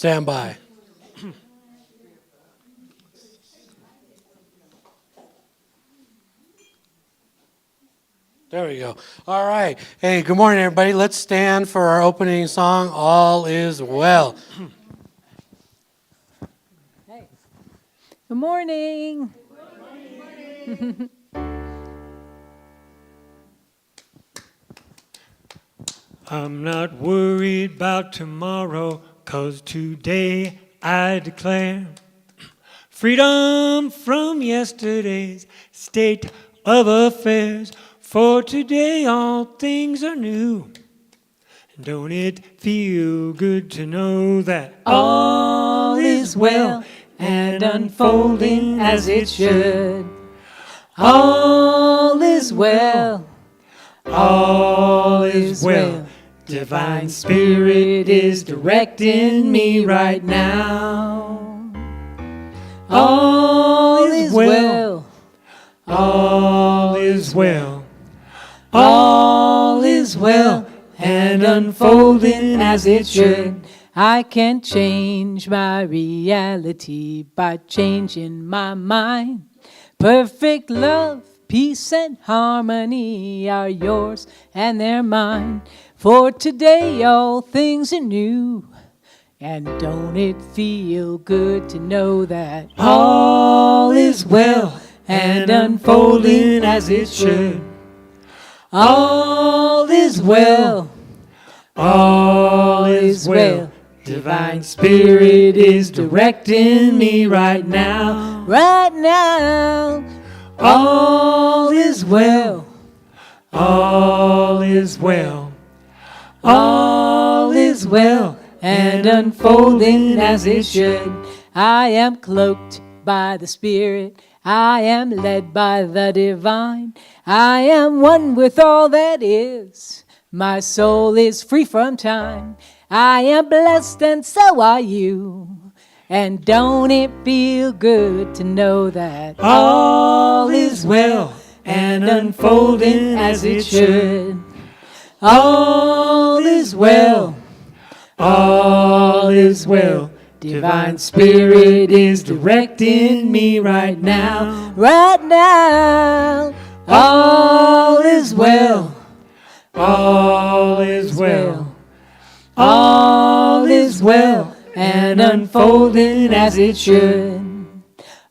Stand by. There we go. All right. Hey, good morning, everybody. Let's stand for our opening song, All Is Well. Hey. Good morning. Good morning. I'm not worried about tomorrow, 'cause today I declare freedom from yesterday's state of affairs. For today all things are new. Don't it feel good to know that All is well and unfolding as it should. All is well. All is well. Divine Spirit is directing me right now. All is well. all is well. All is well and unfolding as it should. I can change my reality by changing my mind. Perfect love, peace, and harmony are yours and they're mine. For today all things are new. And don't it feel good to know that all is well and unfolding as it should. All is well. All is well. Divine Spirit is directing me right now. Right now. All is well. All is well. All is well and unfolding as it should. I am cloaked by the Spirit. I am led by the divine. I am one with all that is. My soul is free from time. I am blessed and so are you. And don't it feel good to know that all is well and unfolding as it should. All is well. All is well. Divine Spirit is directing me right now. Right now. All is well. All is well. All is well and unfolding as it should.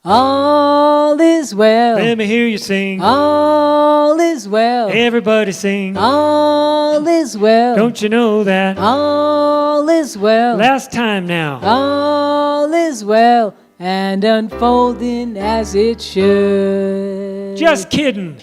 All is well. Let me hear you sing. All is well. Everybody sing. All is well. Don't you know that? All is well. Last time now. All is well and unfolding as it should. Just kidding.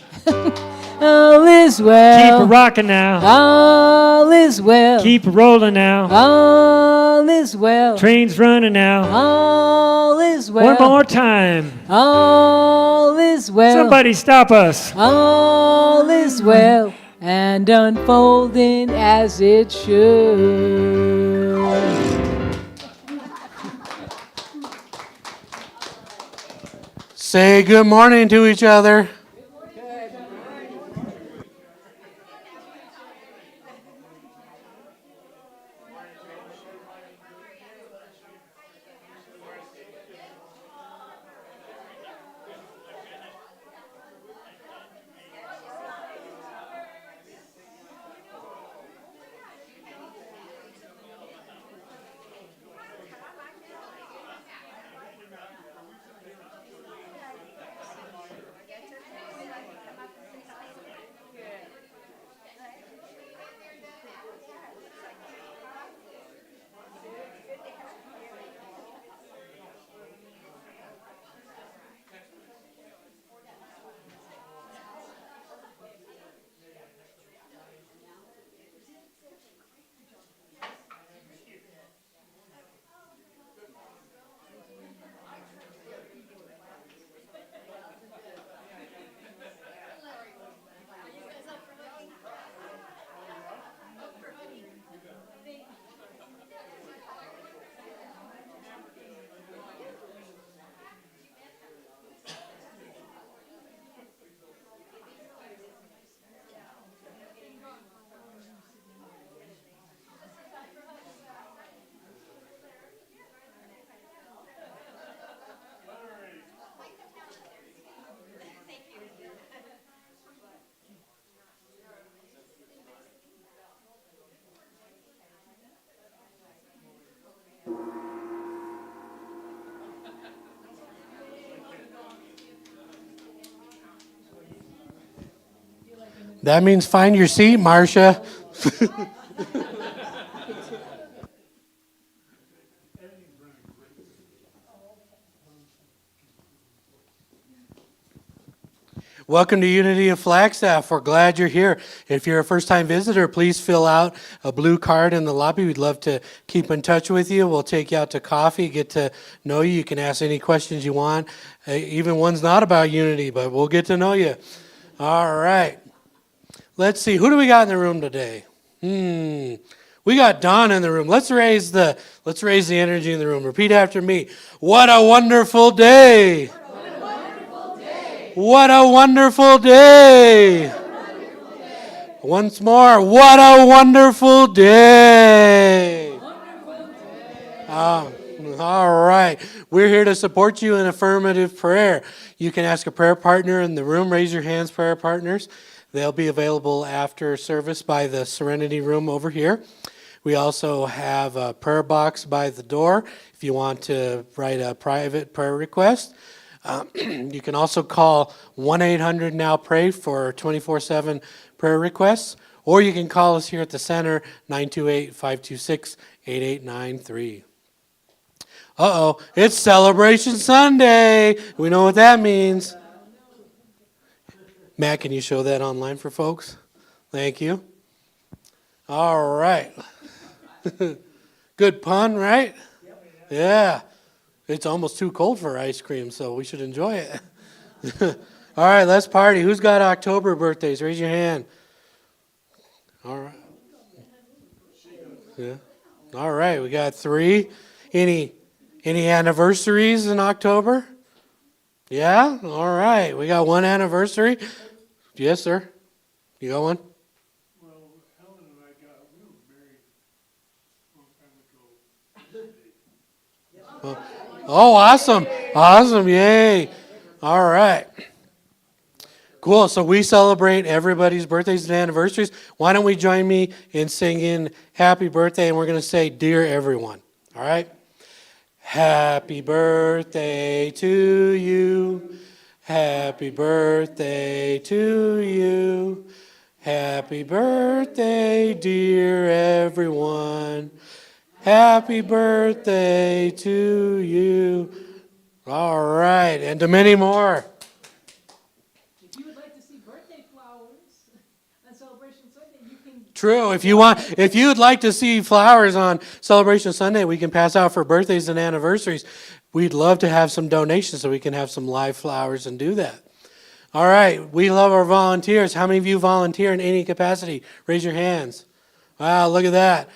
All is well. Keep it rocking now. All is well. Keep it rolling now. All is well. Train's running now. All is well. One more time. All is well. Somebody stop us. All is well and unfolding as it should. Say good morning to each other. That means find your seat, Marcia. Welcome to Unity of Flagstaff. We're glad you're here. If you're a first-time visitor, please fill out a blue card in the lobby. We'd love to keep in touch with you. We'll take you out to coffee, get to know you. You can ask any questions you want, even ones not about Unity, but we'll get to know you. All right. Let's see. Who do we got in the room today? We got Don in the room. Let's raise the energy in the room. Repeat after me. What a wonderful day. What a wonderful day. Once more, what a wonderful day. All right. We're here to support you in affirmative prayer. You can ask a prayer partner in the room. Raise your hands, prayer partners. They'll be available after service by the Serenity Room over here. We also have a prayer box by the door if you want to write a private prayer request. You can also call 1-800-NOW-PRAY for 24/7 prayer requests, or you can call us here at the center, 928-526-8893. It's Celebration Sunday. We know what that means. Matt, can you show that online for folks? Thank you. All right. Good pun, right? Yeah. It's almost too cold for ice cream, so we should enjoy it. All right, let's party. Who's got October birthdays? Raise your hand. All right. Yeah. All right, we got 3. Any anniversaries in October? Yeah? All right. We got 1 anniversary. Yes, sir. You got one? Well, Helen and I we were married a long time ago. Oh, awesome. Awesome. Yay. All right. Cool. So we celebrate everybody's birthdays and anniversaries. Why don't we join me in singing happy birthday, and we're going to say, dear everyone. All right? Happy birthday to you. Happy birthday to you. Happy birthday, dear everyone. Happy birthday to you. All right, and to many more. If you would like to see birthday flowers on Celebration Sunday, you can... True, if you'd like to see flowers on Celebration Sunday, we can pass out for birthdays and anniversaries. We'd love to have some donations so we can have some live flowers and do that. All right, we love our volunteers. How many of you volunteer in any capacity? Raise your hands. Wow, look at that.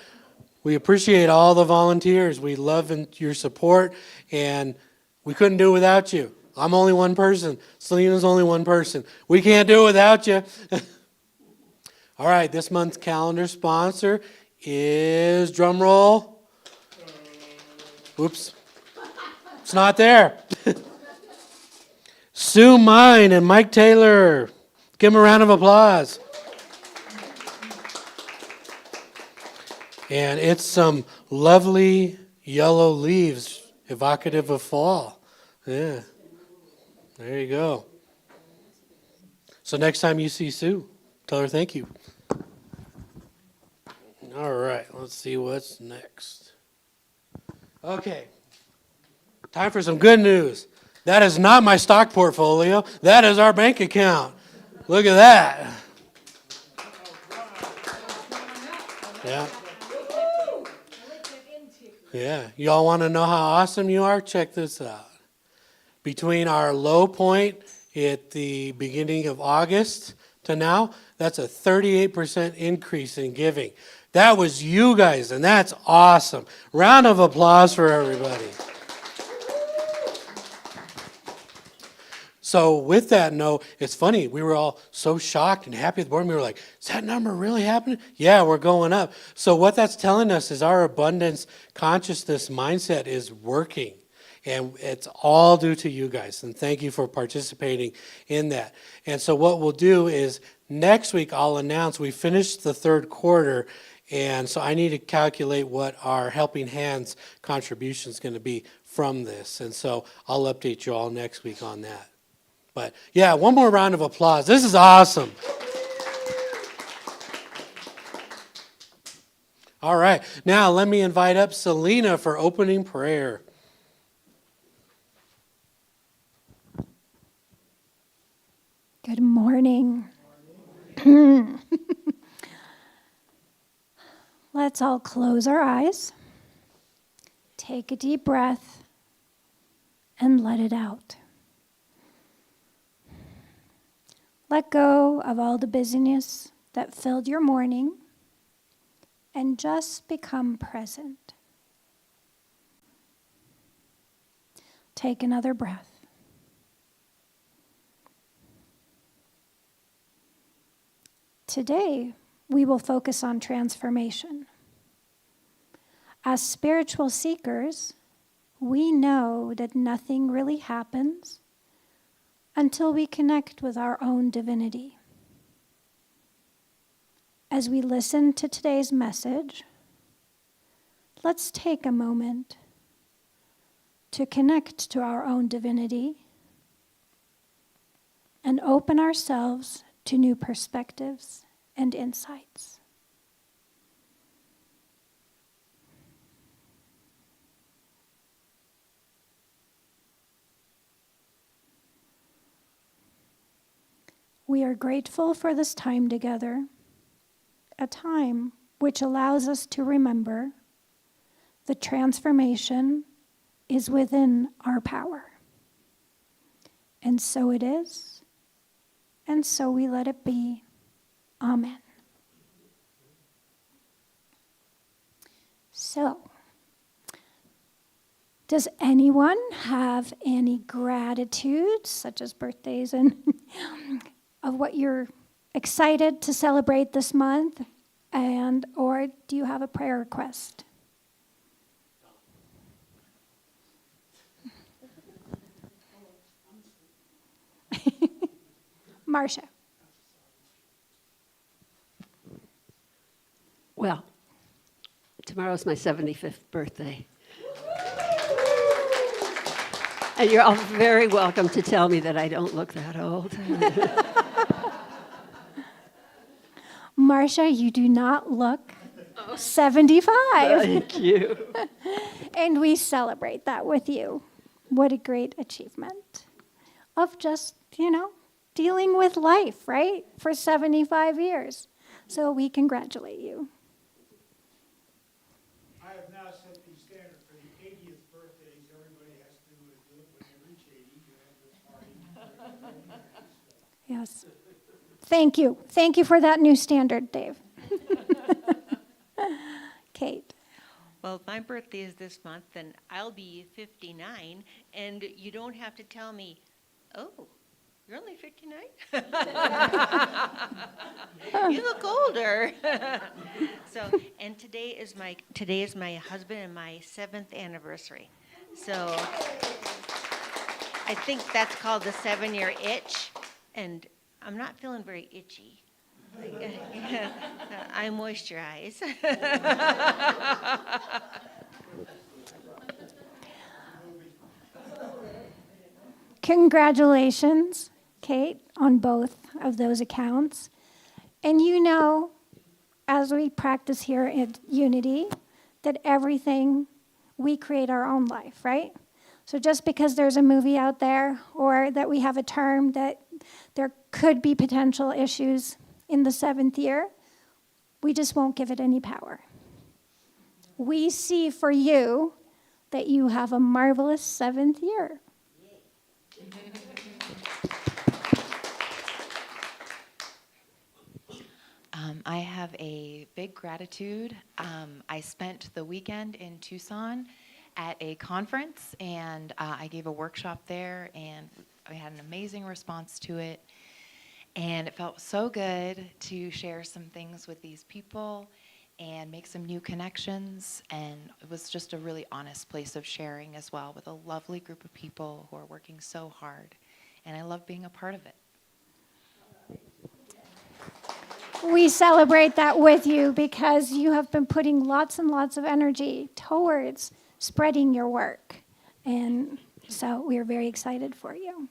We appreciate all the volunteers. We love your support, and we couldn't do it without you. I'm only one person. Selena's only one person. We can't do it without you. All right, this month's calendar sponsor is, drum roll. Oops. It's not there. Sue Mine and Mike Taylor. Give them a round of applause. And it's some lovely yellow leaves, evocative of fall. Yeah. There you go. So next time you see Sue, tell her thank you. All right, let's see what's next. Okay. Time for some good news. That is not my stock portfolio. That is our bank account. Look at that. Yeah. Yeah, y'all want to know how awesome you are? Check this out. Between our low point at the beginning of August to now, that's a 38% increase in giving. That was you guys, and that's awesome. Round of applause for everybody. So with that note, it's funny, we were all so shocked and happy at the board. We were like, is that number really happening? Yeah, we're going up. So what that's telling us is our abundance consciousness mindset is working. And it's all due to you guys. And thank you for participating in that. And so what we'll do is next week I'll announce we finished the third quarter. And so I need to calculate what our Helping Hands contribution is going to be from this. And so I'll update you all next week on that. But yeah, one more round of applause. This is awesome. All right. Now let me invite up Selena for opening prayer. Good morning. Let's all close our eyes, take a deep breath, and let it out. Let go of all the busyness that filled your morning and just become present. Take another breath. Today, we will focus on transformation. As spiritual seekers, we know that nothing really happens until we connect with our own divinity. As we listen to today's message, let's take a moment to connect to our own divinity and open ourselves to new perspectives and insights. We are grateful for this time together, a time which allows us to remember the transformation is within our power. And so it is, and so we let it be. Amen. So, does anyone have any gratitude, such as birthdays and of what you're excited to celebrate this month, and or do you have a prayer request? Marcia. Well, tomorrow's my 75th birthday. And you're all very welcome to tell me that I don't look that old. Marcia, you do not look 75. Thank you. And we celebrate that with you. What a great achievement of just, dealing with life, right? For 75 years. So we congratulate you. I have now set the standard for the 80th birthdays. Everybody has to do it when they reach 80. You have this party. Yes. Thank you. Thank you for that new standard, Dave. Kate. Well, my birthday is this month, and I'll be 59, and you don't have to tell me, oh, you're only 59? You look older. And today is my husband and my 7th anniversary. So I think that's called the 7-year itch, and I'm not feeling very itchy. I moisturize. Congratulations, Kate, on both of those accounts. And as we practice here at Unity, that everything, we create our own life, right? So just because there's a movie out there or that we have a term that there could be potential issues in the 7th year, we just won't give it any power. We see for you that you have a marvelous 7th year. I have a big gratitude. I spent the weekend in Tucson at a conference, and I gave a workshop there, and I had an amazing response to it. And it felt so good to share some things with these people and make some new connections. And it was just a really honest place of sharing as well with a lovely group of people who are working so hard. And I love being a part of it. We celebrate that with you because you have been putting lots and lots of energy towards spreading your work. And so we are very excited for you.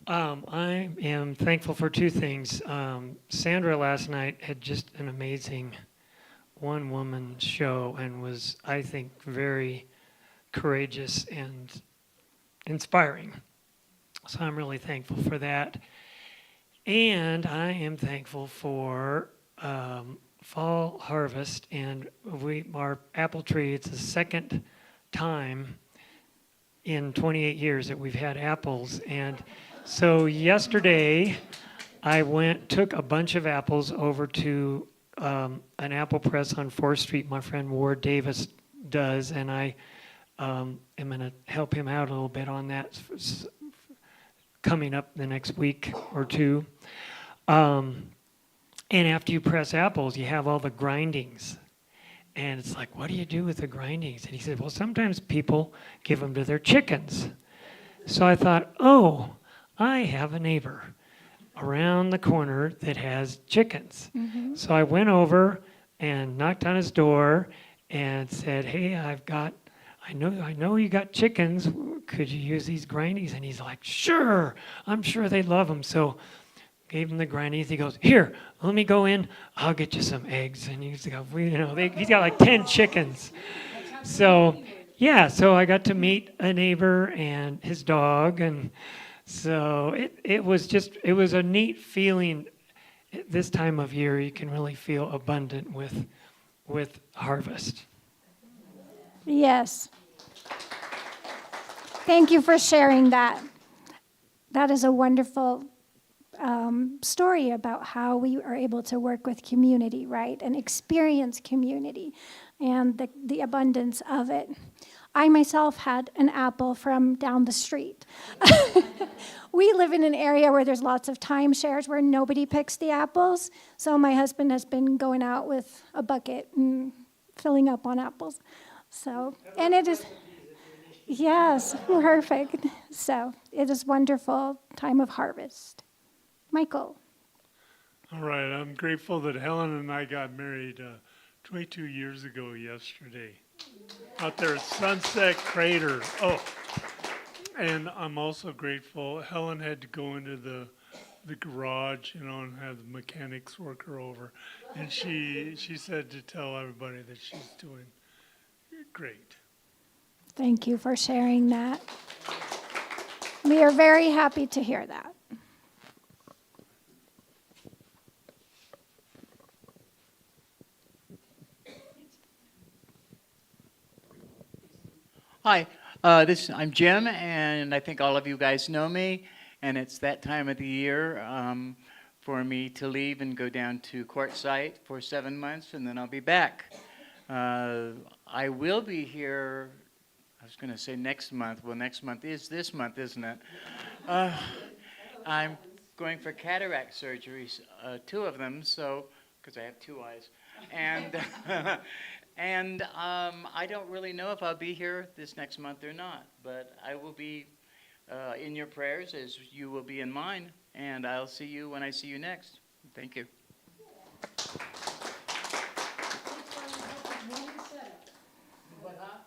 I am thankful for two things. Sandra last night had just an amazing one-woman show and was, I think, very courageous and inspiring. So I'm really thankful for that. And I am thankful for fall harvest, and our apple tree, it's the second time in 28 years that we've had apples. And so yesterday I took a bunch of apples over to an apple press on 4th Street my friend Ward Davis does, and I am going to help him out a little bit on that coming up the next week or two. And after you press apples, you have all the grindings. And it's like, what do you do with the grindings? And he said, well, sometimes people give them to their chickens. So I thought, oh, I have a neighbor around the corner that has chickens. Mm-hmm. So I went over and knocked on his door and said, hey, I know you got chickens. Could you use these grindings? And he's like, sure, I'm sure they love them. So gave him the grindings. He goes, here, let me go in. I'll get you some eggs. And he's got like 10 chickens. So yeah, so I got to meet a neighbor and his dog, and so it was a neat feeling. This time of year, you can really feel abundant with harvest. Yes. Thank you for sharing that. That is a wonderful story about how we are able to work with community, right? And experience community and the abundance of it. I myself had an apple from down the street. We live in an area where there's lots of timeshares where nobody picks the apples. So my husband has been going out with a bucket and filling up on apples. So, and it is, yes, perfect. So it is wonderful time of harvest. Michael. All right, I'm grateful that Helen and I got married 22 years ago yesterday out there at Sunset Crater. Oh, and I'm also grateful Helen had to go into the garage, and have the mechanics work her over. And she said to tell everybody that she's doing great. Thank you for sharing that. We are very happy to hear that. Hi, I'm Jim, and I think all of you guys know me, and it's that time of the year for me to leave and go down to Quartzsite for 7 months, and then I'll be back. I will be here, I was going to say next month. Well, next month is this month, isn't it? I'm going for cataract surgeries, 2 of them, so, because I have 2 eyes. And I don't really know if I'll be here this next month or not, but I will be in your prayers as you will be in mine, and I'll see you when I see you next. Thank you.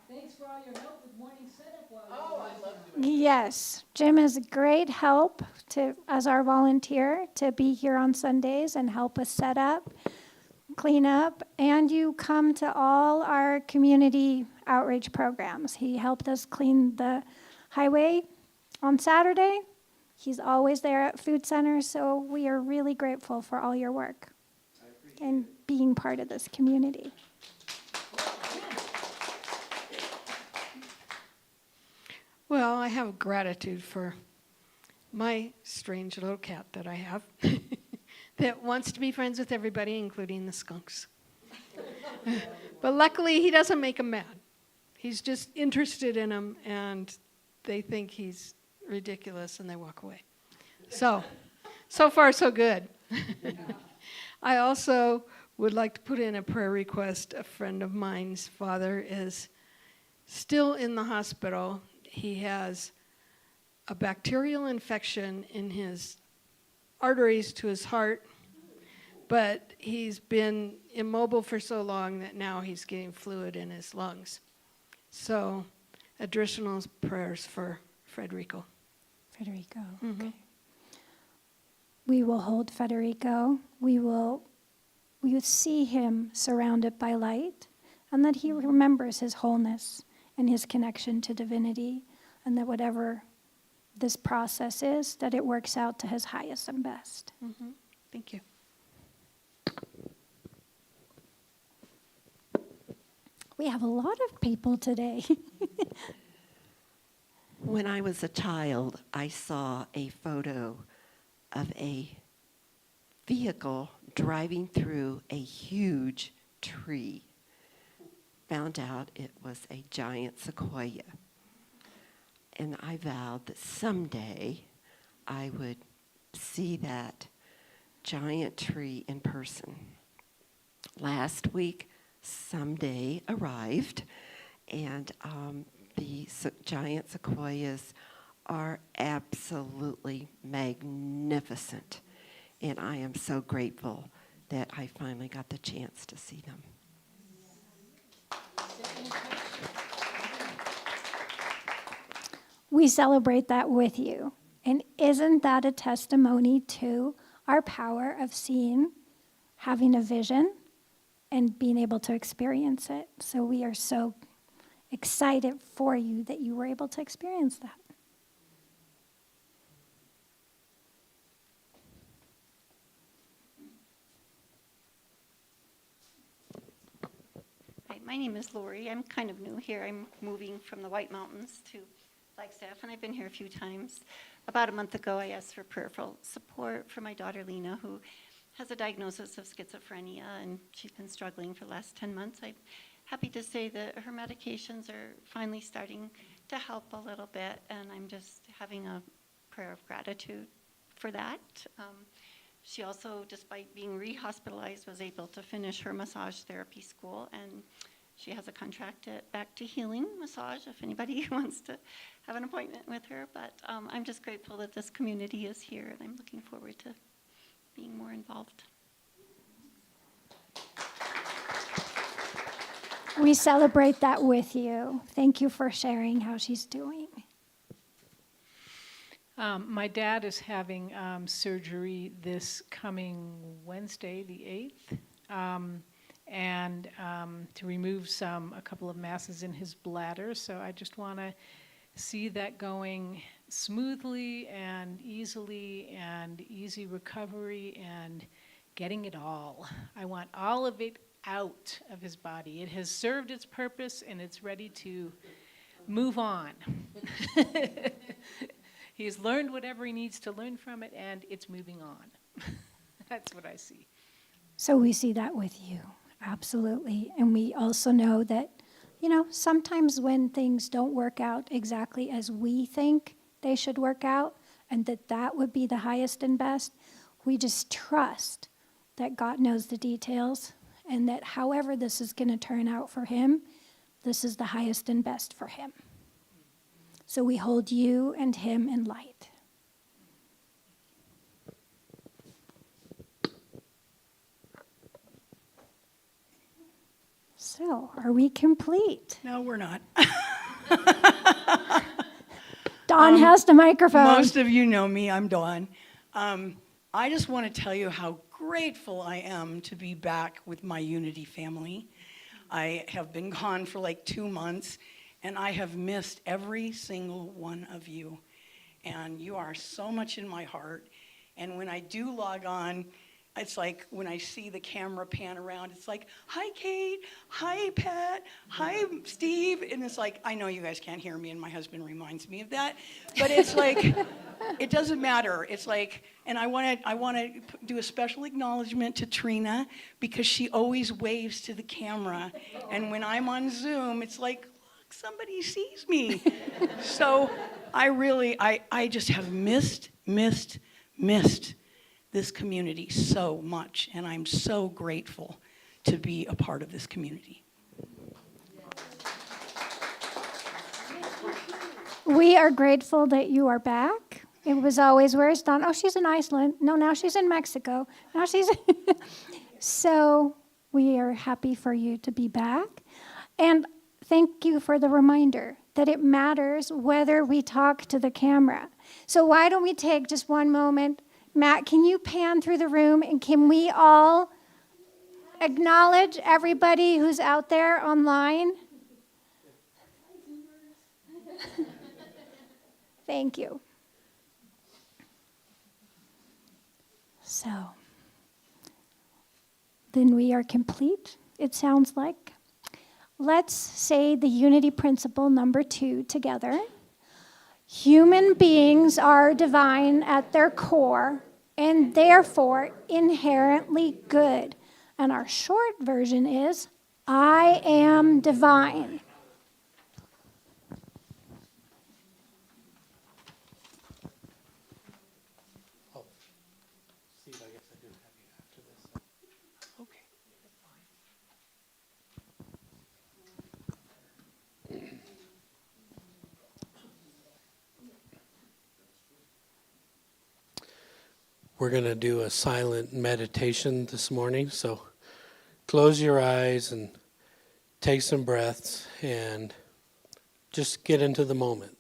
Thanks for all your help with morning setup. Yes, Jim is a great help as our volunteer to be here on Sundays and help us set up, clean up, and you come to all our community outreach programs. He helped us clean the highway on Saturday. He's always there at Food Center, so we are really grateful for all your work and being part of this community. Well, I have gratitude for my strange little cat that I have that wants to be friends with everybody, including the skunks. But luckily, he doesn't make them mad. He's just interested in them, and they think he's ridiculous, and they walk away. So far, so good. I also would like to put in a prayer request. A friend of mine's father is still in the hospital. He has a bacterial infection in his arteries to his heart, but he's been immobile for so long that now he's getting fluid in his lungs. So, additional prayers for Federico. Federico, Mm-hmm. okay. We will hold Federico. We will we see him surrounded by light, and that he remembers his wholeness and his connection to divinity, and that whatever this process is, that it works out to his highest and best. Mm-hmm. Thank you. We have a lot of people today. When I was a child, I saw a photo of a vehicle driving through a huge tree. Found out it was a giant sequoia. And I vowed that someday I would see that giant tree in person. Last week, someday arrived, and the giant sequoias are absolutely magnificent. And I am so grateful that I finally got the chance to see them. We celebrate that with you. And isn't that a testimony to our power of seeing, having a vision, and being able to experience it? So we are so excited for you that you were able to experience that. Hi, my name is Lori. I'm kind of new here. I'm moving from the White Mountains to Flagstaff, and I've been here a few times. About a month ago, I asked for prayerful support for my daughter, Lena, who has a diagnosis of schizophrenia, and she's been struggling for the last 10 months. I'm happy to say that her medications are finally starting to help a little bit, and I'm just having a prayer of gratitude for that. She also, despite being re-hospitalized, was able to finish her massage therapy school, and she has a contract at Back to Healing Massage if anybody wants to have an appointment with her. But I'm just grateful that this community is here, and I'm looking forward to being more involved. We celebrate that with you. Thank you for sharing how she's doing. My dad is having surgery this coming Wednesday, the 8th, and to remove a couple of masses in his bladder. So I just want to see that going smoothly and easily, and easy recovery and getting it all. I want all of it out of his body. It has served its purpose and it's ready to move on. He has learned whatever he needs to learn from it, and it's moving on. That's what I see. So we see that with you, absolutely. And we also know that, sometimes when things don't work out exactly as we think they should work out, and that would be the highest and best, we just trust that God knows the details, and that however this is going to turn out for him, this is the highest and best for him. So we hold you and him in light. So, are we complete? No, we're not. Dawn has the microphone. Most of you know me. I'm Dawn. I just want to tell you how grateful I am to be back with my Unity family. I have been gone for like 2 months, and I have missed every single one of you. And you are so much in my heart. And when I do log on, it's like when I see the camera pan around, it's like, hi, Kate. Hi, Pat. Hi, Steve. And it's like, I know you guys can't hear me, and my husband reminds me of that. But it's like, it doesn't matter. It's like, and I want to do a special acknowledgement to Trina, because she always waves to the camera. And when I'm on Zoom, it's like, look, somebody sees me. So I just have missed this community so much, and I'm so grateful to be a part of this community. We are grateful that you are back. It was always, where's Dawn? Oh, she's in Iceland. No, now she's in Mexico. Now she's So we are happy for you to be back. And thank you for the reminder that it matters whether we talk to the camera. So why don't we take just one moment? Matt, can you pan through the room, and can we all acknowledge everybody who's out there online? Thank you. So, then we are complete, it sounds like. Let's say the unity principle number 2 together. Human beings are divine at their core and therefore inherently good. And our short version is, I am divine. We're going to do a silent meditation this morning, so close your eyes and take some breaths and just get into the moment.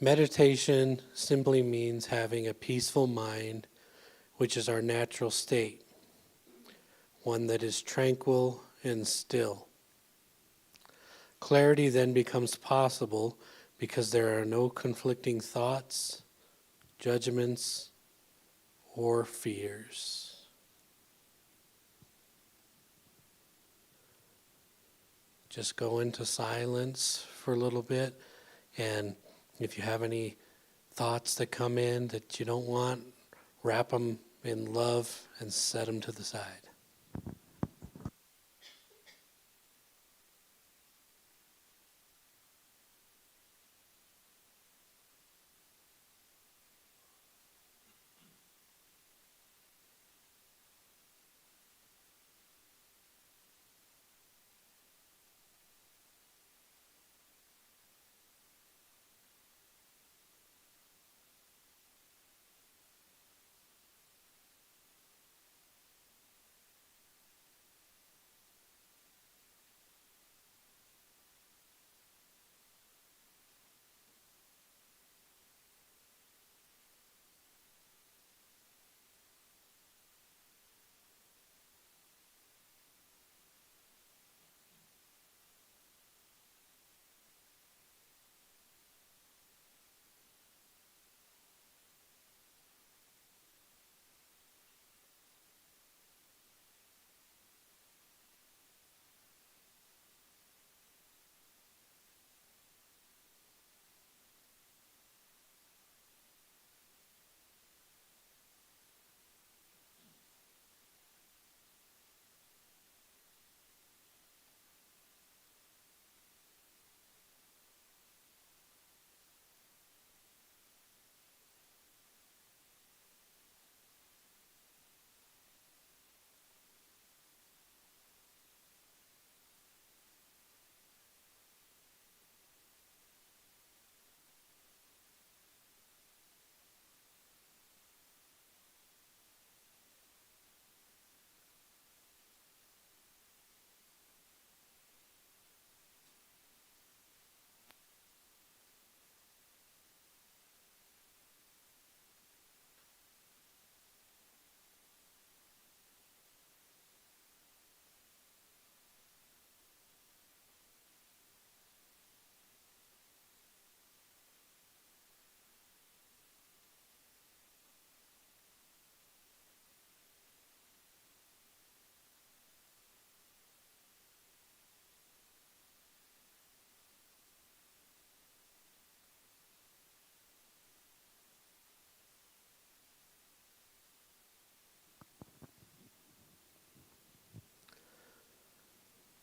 Meditation simply means having a peaceful mind, which is our natural state, one that is tranquil and still. Clarity then becomes possible because there are no conflicting thoughts, judgments, or fears. Just go into silence for a little bit, and if you have any thoughts that come in that you don't want, wrap them in love and set them to the side.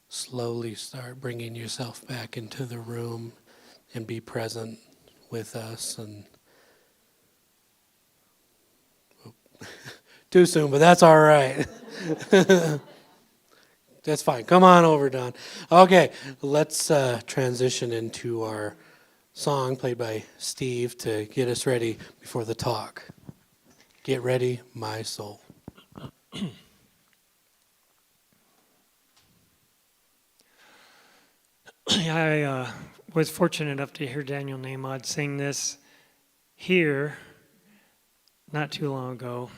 Slowly start bringing yourself back into the room and be present with us. And too soon, but that's all right. That's fine. Come on over, Don. Okay, let's transition into our song played by Steve to get us ready before the talk. Get ready, my soul. I was fortunate enough to hear Daniel Nahmod sing this here not too long ago.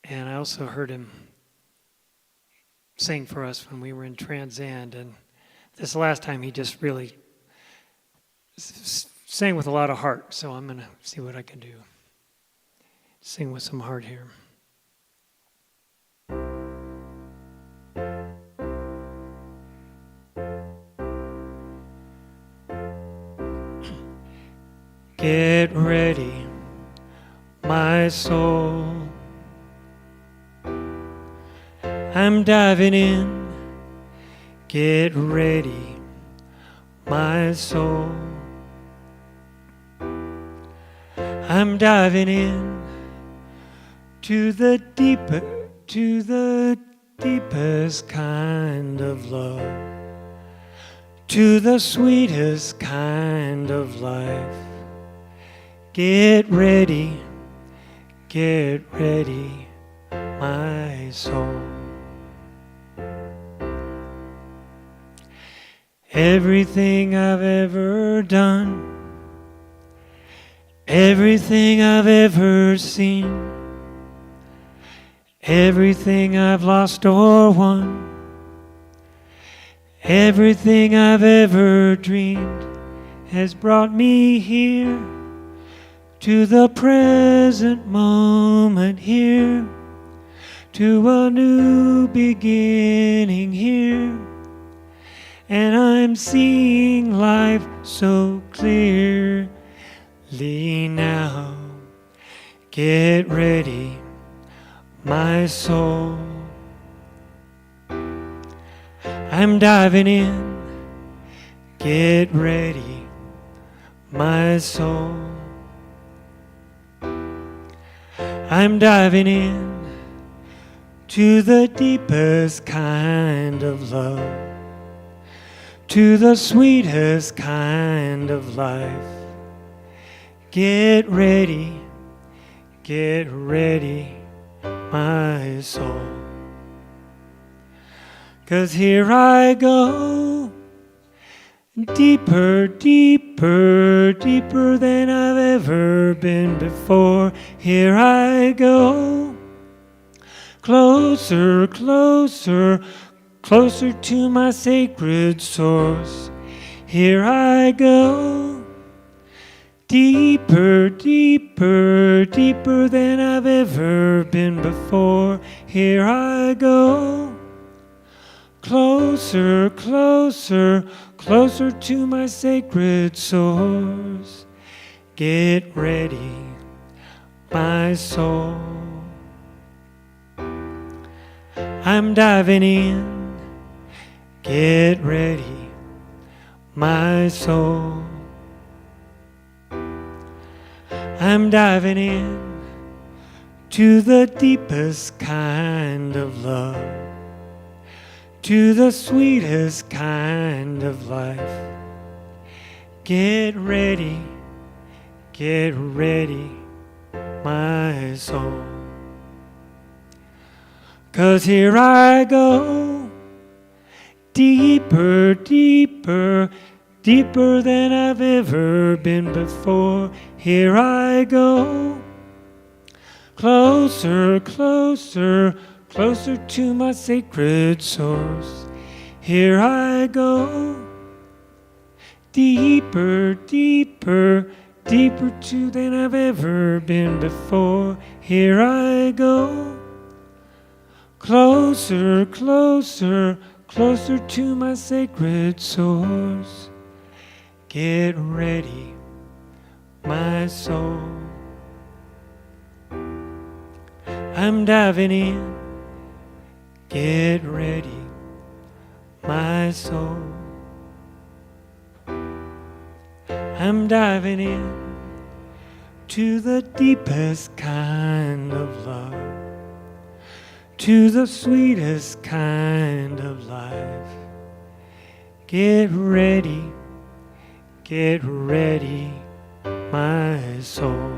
And I also heard him sing for us when we were in Trans End, and this last time he just really sang with a lot of heart. So I'm going to see what I can do. Sing with some heart here. Get ready, my soul. I'm diving in. Get ready, my soul. I'm diving in to the deepest kind of love, to the sweetest kind of life. Get ready, my soul. Everything I've ever done, everything I've ever seen, everything I've lost or won, everything I've ever dreamed has brought me here, to the present moment here, to a new beginning here. And I'm seeing life so clearly now. Get ready, my soul. I'm diving in. Get ready, my soul. I'm diving in to the deepest kind of love, to the sweetest kind of life. Get ready, my soul. 'Cause here I go, deeper, deeper, deeper than I've ever been before. Here I go, closer, closer, closer to my sacred source. Here I go, deeper, deeper, deeper than I've ever been before. Here I go, closer, closer, closer to my sacred source. Get ready, my soul. I'm diving in. Get ready, my soul. I'm diving in to the deepest kind of love, to the sweetest kind of life. Get ready, my soul. 'Cause here I go, deeper, deeper, deeper than I've ever been before. Here I go, closer, closer, closer to my sacred source. Here I go, deeper, deeper, deeper too than I've ever been before. Here I go, closer, closer, closer to my sacred source. Get ready, my soul. I'm diving in. Get ready, my soul. I'm diving in to the deepest kind of love, to the sweetest kind of life. Get ready, my soul.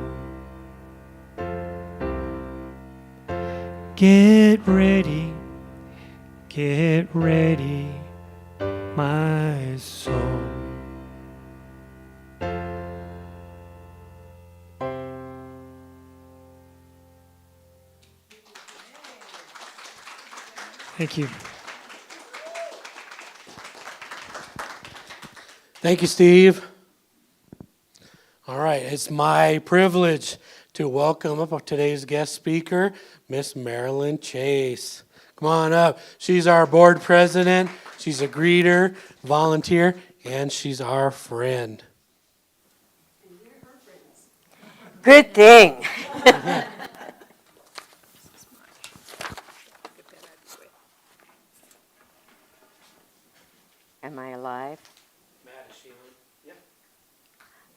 Get ready, my soul. Thank you. Thank you, Steve. All right, it's my privilege to welcome up today's guest speaker, Miss Marilyn Chase. Come on up. She's our board president. She's a greeter, volunteer, and she's our friend. Good thing. Am I alive?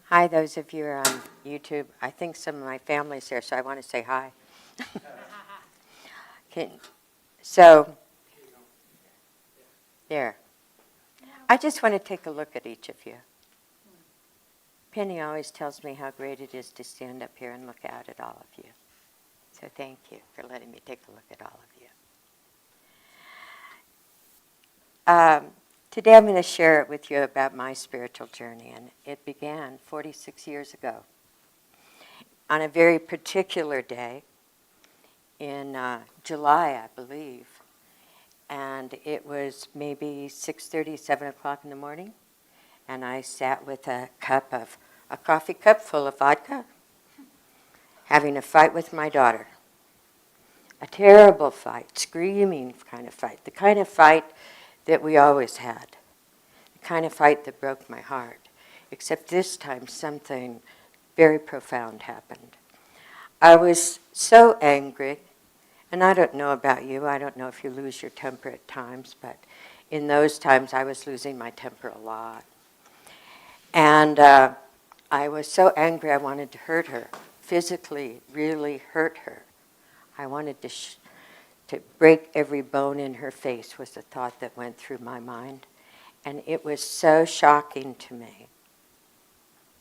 Hi, those of you who are on YouTube. I think some of my family's here, so I want to say hi. So, there. I just want to take a look at each of you. Penny always tells me how great it is to stand up here and look out at all of you. So thank you for letting me take a look at all of you. Today I'm going to share it with you about my spiritual journey, and it began 46 years ago on a very particular day in July, I believe, and it was maybe 6:30, 7 o'clock in the morning, and I sat with a coffee cup full of vodka, having a fight with my daughter. A terrible fight, screaming kind of fight, the kind of fight that we always had, the kind of fight that broke my heart, except this time something very profound happened. I was so angry, and I don't know about you, I don't know if you lose your temper at times, but in those times I was losing my temper a lot. And I was so angry I wanted to hurt her, physically really hurt her. I wanted to break every bone in her face was the thought that went through my mind. And it was so shocking to me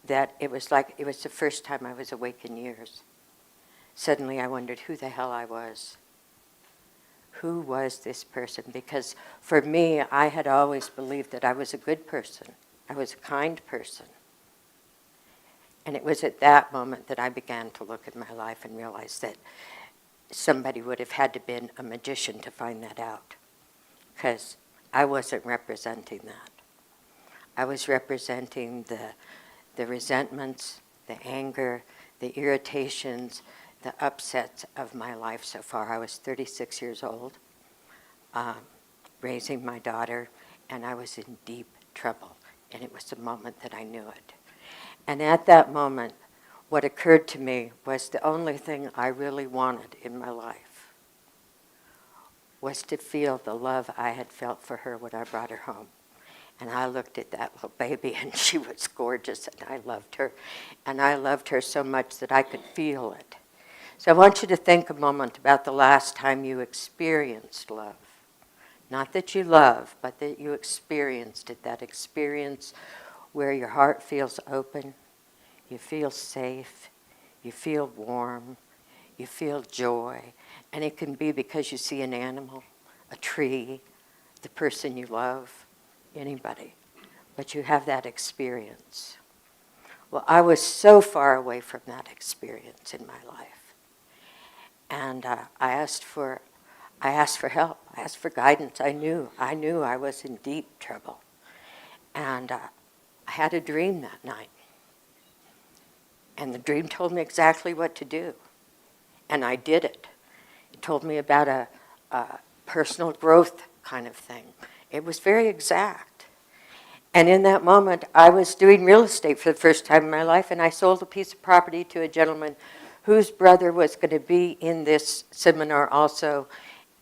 that it was like it was the first time I was awake in years. Suddenly I wondered who the hell I was. Who was this person? Because for me, I had always believed that I was a good person. I was a kind person. And it was at that moment that I began to look at my life and realize that somebody would have had to have been a magician to find that out, because I wasn't representing that. I was representing the resentments, the anger, the irritations, the upsets of my life so far. I was 36 years old, raising my daughter, and I was in deep trouble, and it was the moment that I knew it. And at that moment, what occurred to me was the only thing I really wanted in my life was to feel the love I had felt for her when I brought her home. And I looked at that little baby, and she was gorgeous, and I loved her. And I loved her so much that I could feel it. So I want you to think a moment about the last time you experienced love. Not that you love, but that you experienced it, that experience where your heart feels open, you feel safe, you feel warm, you feel joy. And it can be because you see an animal, a tree, the person you love, anybody. But you have that experience. Well, I was so far away from that experience in my life. And I asked for help. I asked for guidance. I knew I was in deep trouble. And I had a dream that night. And the dream told me exactly what to do. And I did it. It told me about a personal growth kind of thing. It was very exact. And in that moment, I was doing real estate for the first time in my life, and I sold a piece of property to a gentleman whose brother was going to be in this seminar also,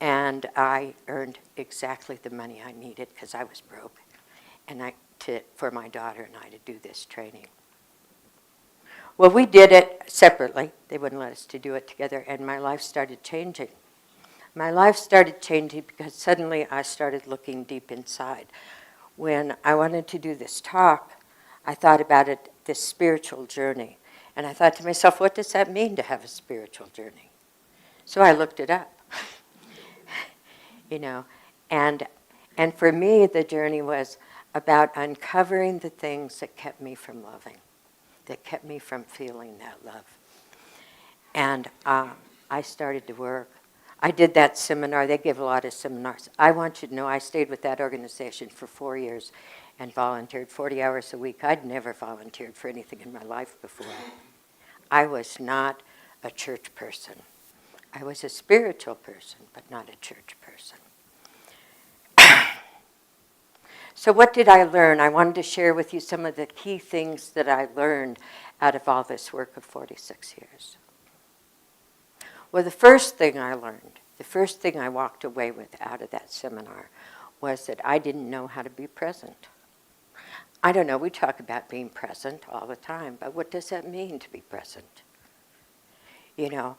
and I earned exactly the money I needed because I was broke, and for my daughter and I to do this training. Well, we did it separately. They wouldn't let us to do it together, and my life started changing. My life started changing because suddenly I started looking deep inside. When I wanted to do this talk, I thought about it, this spiritual journey. And I thought to myself, what does that mean to have a spiritual journey? So I looked it up. And for me, the journey was about uncovering the things that kept me from loving, that kept me from feeling that love. And I started to work. I did that seminar. They give a lot of seminars. I want you to know I stayed with that organization for 4 years. and volunteered 40 hours a week. I'd never volunteered for anything in my life before. I was not a church person. I was a spiritual person, but not a church person. So what did I learn? I wanted to share with you some of the key things that I learned out of all this work of 46 years. Well, the first thing I learned, the first thing I walked away with out of that seminar was that I didn't know how to be present. I don't know, we talk about being present all the time, but what does that mean to be present? You know,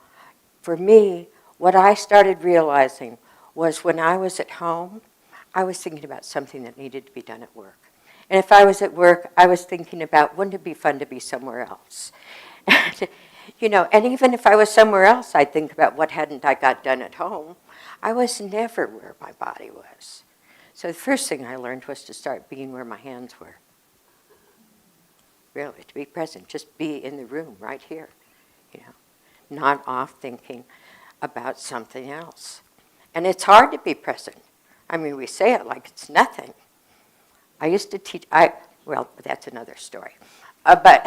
for me, what I started realizing was when I was at home, I was thinking about something that needed to be done at work. And if I was at work, I was thinking about, wouldn't it be fun to be somewhere else? And, you know, and even if I was somewhere else, I'd think about what hadn't I got done at home. I was never where my body was. So the first thing I learned was to start being where my hands were. Really, to be present, just be in the room right here, you know, not off thinking about something else. And it's hard to be present. I mean, we say it like it's nothing. I used to teach, well, that's another story. But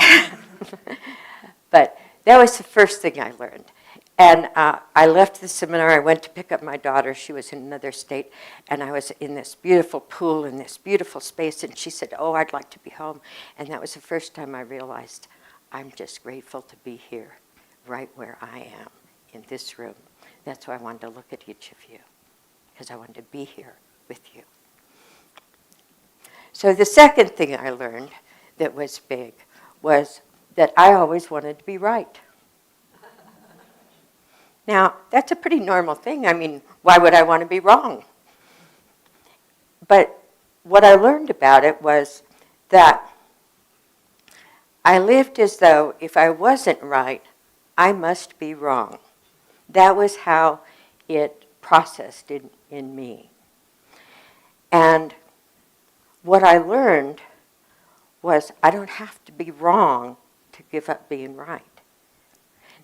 that was the first thing I learned. And I left the seminar, I went to pick up my daughter, she was in another state, and I was in this beautiful pool in this beautiful space, and she said, oh, I'd like to be home. And that was the first time I realized I'm just grateful to be here, right where I am, in this room. That's why I wanted to look at each of you, because I wanted to be here with you. So the second thing I learned that was big was that I always wanted to be right. Now, that's a pretty normal thing. I mean, why would I want to be wrong? But what I learned about it was that I lived as though if I wasn't right, I must be wrong. That was how it processed in me. And what I learned was I don't have to be wrong to give up being right.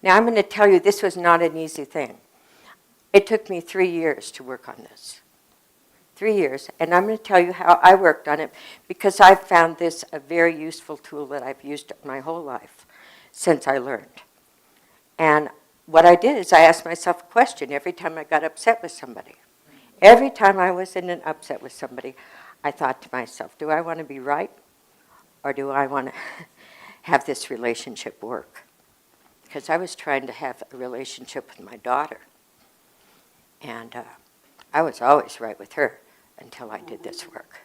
Now, I'm going to tell you this was not an easy thing. It took me 3 years to work on this. 3 years. And I'm going to tell you how I worked on it because I've found this a very useful tool that I've used my whole life since I learned. And what I did is I asked myself a question every time I got upset with somebody. Every time I was in an upset with somebody, I thought to myself, do I want to be right or do I want to have this relationship work? Because I was trying to have a relationship with my daughter. And I was always right with her until I did this work.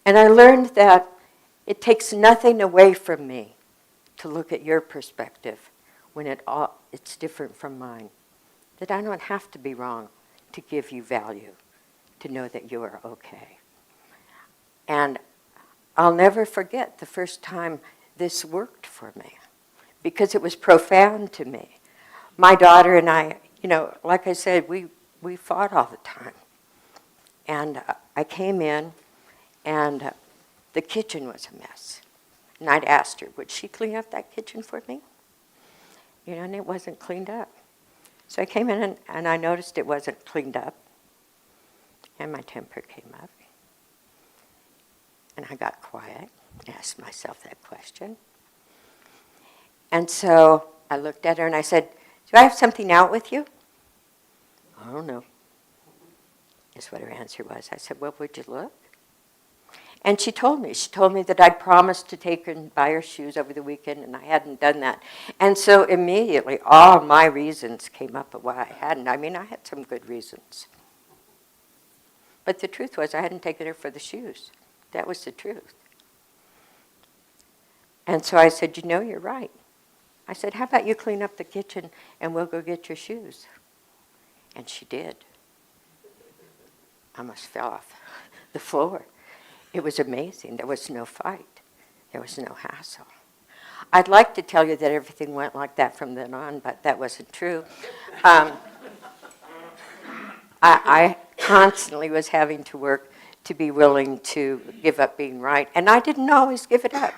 And I learned that it takes nothing away from me to look at your perspective when it's different from mine. That I don't have to be wrong to give you value, to know that you are okay. And I'll never forget the first time this worked for me because it was profound to me. My daughter and I, you know, like I said, we fought all the time. And I came in and the kitchen was a mess. And I'd asked her, would she clean up that kitchen for me? You know, and it wasn't cleaned up. So I came in and I noticed it wasn't cleaned up. And my temper came up. And I got quiet, asked myself that question. And so I looked at her and I said, do I have something out with you? I don't know. That's what her answer was. I said, well, would you look? And she told me that I'd promised to take her and buy her shoes over the weekend, and I hadn't done that. And so immediately, all my reasons came up of why I hadn't. I mean, I had some good reasons. But the truth was, I hadn't taken her for the shoes. That was the truth. And so I said, you know, you're right. I said, how about you clean up the kitchen and we'll go get your shoes? And she did. I almost fell off the floor. It was amazing. There was no fight. There was no hassle. I'd like to tell you that everything went like that from then on, but that wasn't true. I constantly was having to work to be willing to give up being right, and I didn't always give it up.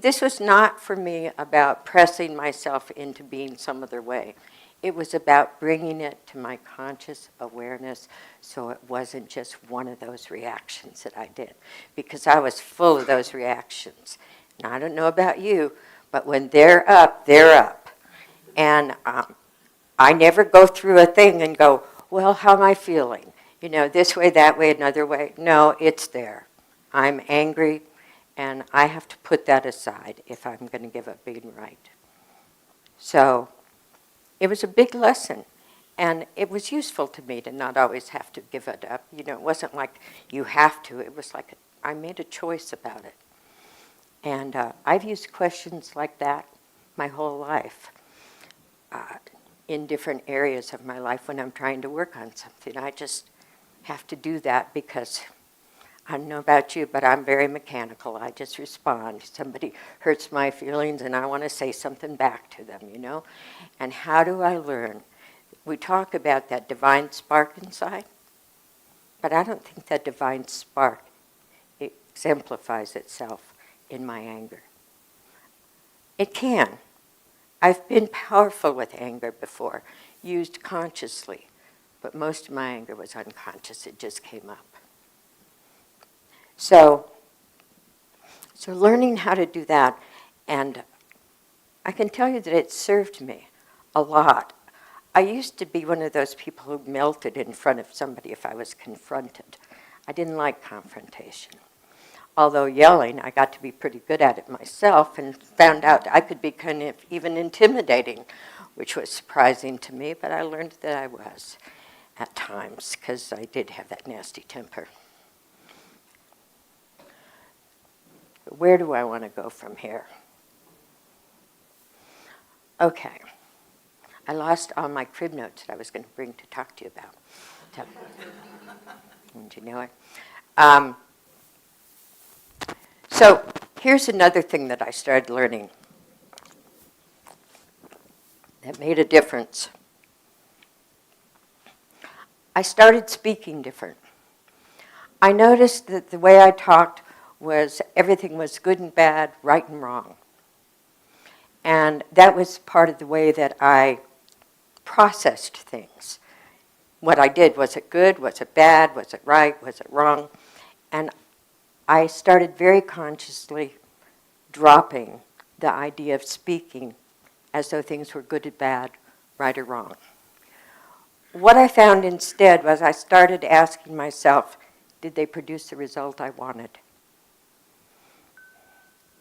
This was not for me about pressing myself into being some other way. It was about bringing it to my conscious awareness so it wasn't just one of those reactions that I did. Because I was full of those reactions. And I don't know about you, but when they're up, they're up. And I never go through a thing and go, well, how am I feeling? You know, this way, that way, another way. No, it's there. I'm angry, and I have to put that aside if I'm going to give up being right. So it was a big lesson, and it was useful to me to not always have to give it up. You know, it wasn't like you have to. It was like I made a choice about it. And I've used questions like that my whole life in different areas of my life when I'm trying to work on something. I just have to do that because I don't know about you, but I'm very mechanical. I just respond. Somebody hurts my feelings and I want to say something back to them, you know? And how do I learn? We talk about that divine spark inside, but I don't think that divine spark exemplifies itself in my anger. It can. I've been powerful with anger before, used consciously, but most of my anger was unconscious. It just came up. So learning how to do that, and I can tell you that it served me a lot. I used to be one of those people who melted in front of somebody if I was confronted. I didn't like confrontation. Although yelling, I got to be pretty good at it myself and found out I could be kind of even intimidating, which was surprising to me, but I learned that I was at times because I did have that nasty temper. Where do I want to go from here? Okay. I lost all my crib notes that I was going to bring to talk to you about. Did you know it? So here's another thing that I started learning that made a difference. I started speaking different. I noticed that the way I talked was everything was good and bad, right and wrong. And that was part of the way that I processed things. What I did, was it good, was it bad, was it right, was it wrong? And I started very consciously dropping the idea of speaking as though things were good or bad, right or wrong. What I found instead was I started asking myself, did they produce the result I wanted?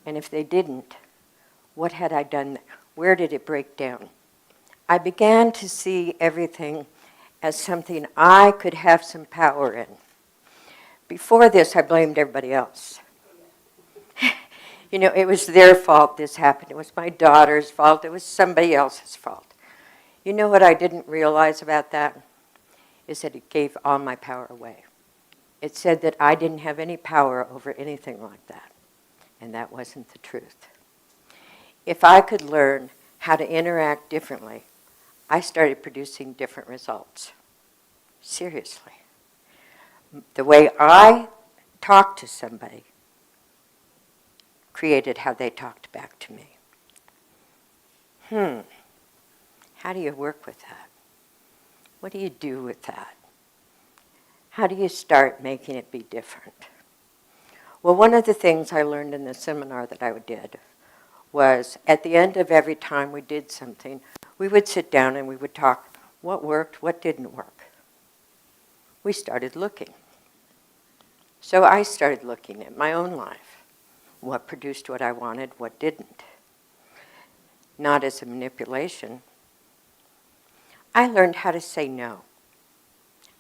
And if they didn't, what had I done? Where did it break down? I began to see everything as something I could have some power in. Before this, I blamed everybody else. You know, it was their fault this happened. It was my daughter's fault. It was somebody else's fault. You know what I didn't realize about that? Is that it gave all my power away. It said that I didn't have any power over anything like that. And that wasn't the truth. If I could learn how to interact differently, I started producing different results. Seriously. The way I talked to somebody created how they talked back to me. How do you work with that? What do you do with that? How do you start making it be different? Well, one of the things I learned in the seminar that I did was at the end of every time we did something, we would sit down and we would talk what worked, what didn't work. We started looking. So I started looking at my own life. What produced what I wanted, what didn't. Not as a manipulation. I learned how to say no.